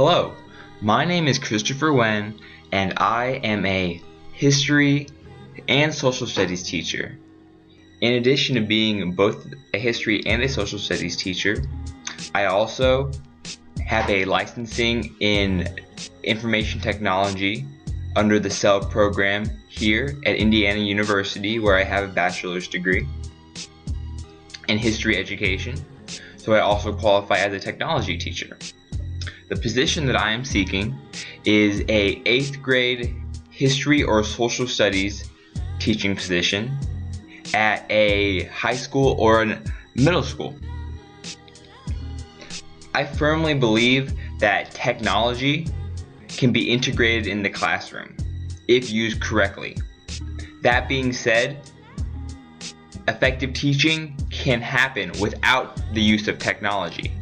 Hello, my name is Christopher Nguyen, and I am a history and social studies teacher. In addition to being both a history and a social studies teacher, I also have a licensing in information technology under the CEL program here at Indiana University, where I have a bachelor's degree in history education, so I also qualify as a technology teacher. The position that I am seeking is a 8th grade history or social studies teaching position at a high school or a middle school. I firmly believe that technology can be integrated in the classroom if used correctly. That being said, effective teaching can happen without the use of technology.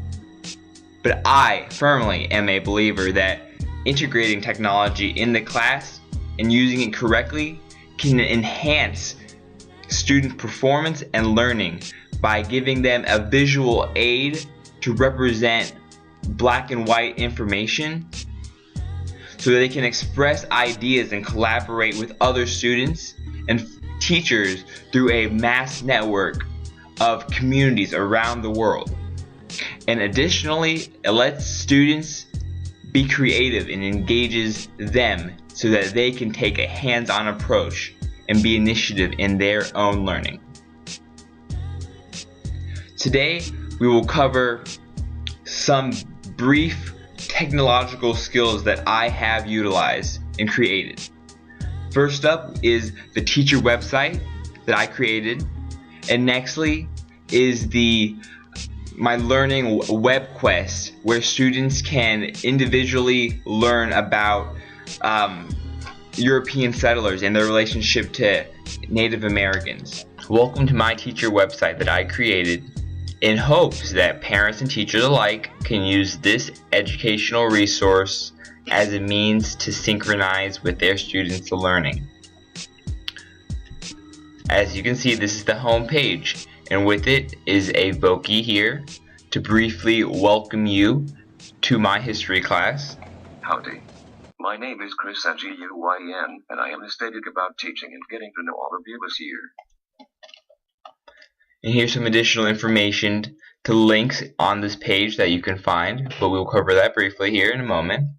But I firmly am a believer that integrating technology in the class and using it correctly can enhance student performance and learning by giving them a visual aid to represent black and white information so that they can express ideas and collaborate with other students and teachers through a mass network of communities around the world. And additionally, it lets students be creative and engages them so that they can take a hands-on approach and be initiative in their own learning. Today, we will cover some brief technological skills that I have utilized and created. First up is the teacher website that I created, and nextly is my learning web quest, where students can individually learn about European settlers and their relationship to Native Americans. Welcome to my teacher website that I created in hopes that parents and teachers alike can use this educational resource as a means to synchronize with their students' learning. As you can see, this is the home page, and with it is a Voki here to briefly welcome you to my history class. Howdy. My name is Chris Nguyen, and I am ecstatic about teaching and getting to know all of you this year. And here's some additional information to links on this page that you can find, but we'll cover that briefly here in a moment.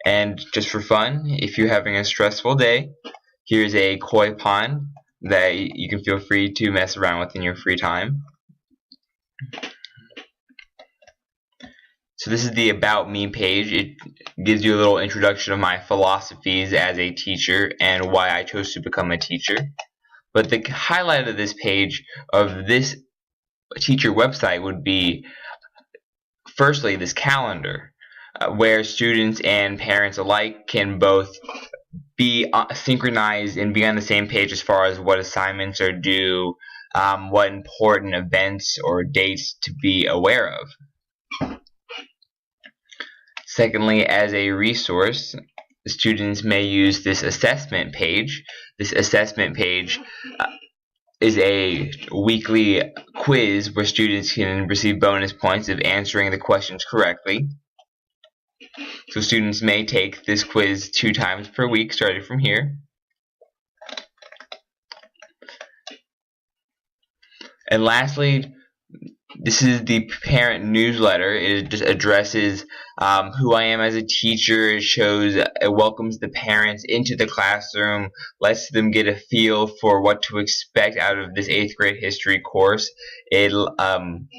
And just for fun, if you're having a stressful day, here's a koi pond that you can feel free to mess around with in your free time. So this is the About Me page. It gives you a little introduction of my philosophies as a teacher and why I chose to become a teacher. But the highlight of this page of this teacher website would be, firstly, this calendar, where students and parents alike can both be synchronized and be on the same page as far as what assignments are due, what important events or dates to be aware of. Secondly, as a resource, students may use this assessment page. This assessment page is a weekly quiz where students can receive bonus points of answering the questions correctly. So students may take this quiz 2 times per week starting from here. And lastly, this is the parent newsletter. It just addresses who I am as a teacher. It welcomes the parents into the classroom, lets them get a feel for what to expect out of this 8th grade history course. It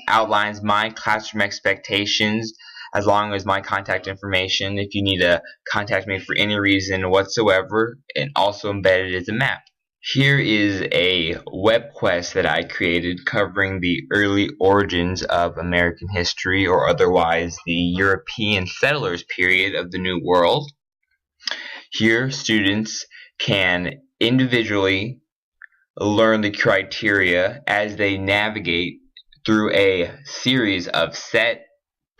outlines my classroom expectations, as long as my contact information if you need to contact me for any reason whatsoever, and also embedded is a map. Here is a web quest that I created covering the early origins of American history, or otherwise the European settlers period of the New World. Here students can individually learn the criteria as they navigate through a series of set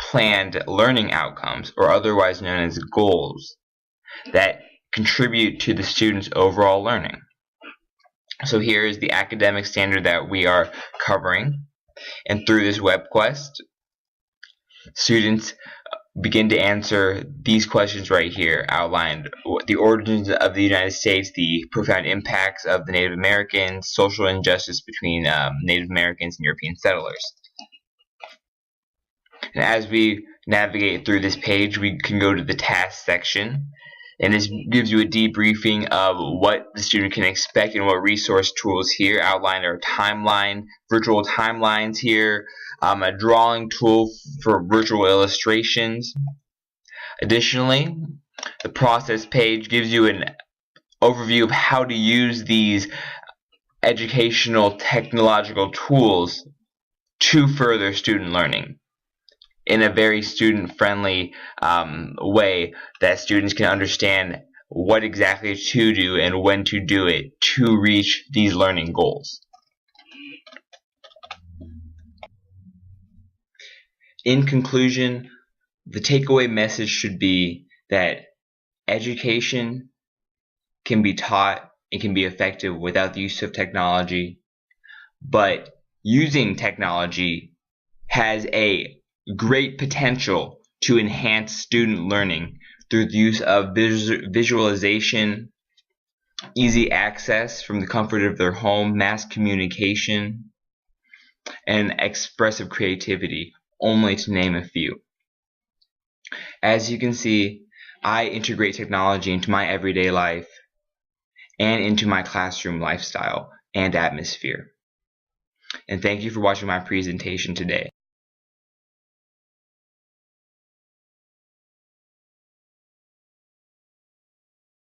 planned learning outcomes, or otherwise known as goals, that contribute to the student's overall learning. So here is the academic standard that we are covering, and through this web quest, students begin to answer these questions right here outlined: the origins of the United States, the profound impacts of the Native Americans, social injustice between Native Americans and European settlers. And as we navigate through this page, we can go to the task section, and this gives you a debriefing of what the student can expect and what resource tools here. Outlined are timeline, virtual timelines here, a drawing tool for virtual illustrations. Additionally, the process page gives you an overview of how to use these educational technological tools to further student learning in a very student-friendly way that students can understand what exactly to do and when to do it to reach these learning goals. In conclusion, the takeaway message should be that education can be taught, it can be effective without the use of technology, but using technology has a great potential to enhance student learning through the use of visualization, easy access from the comfort of their home, mass communication, and expressive creativity, only to name a few. As you can see, I integrate technology into my everyday life and into my classroom lifestyle and atmosphere. And thank you for watching my presentation today.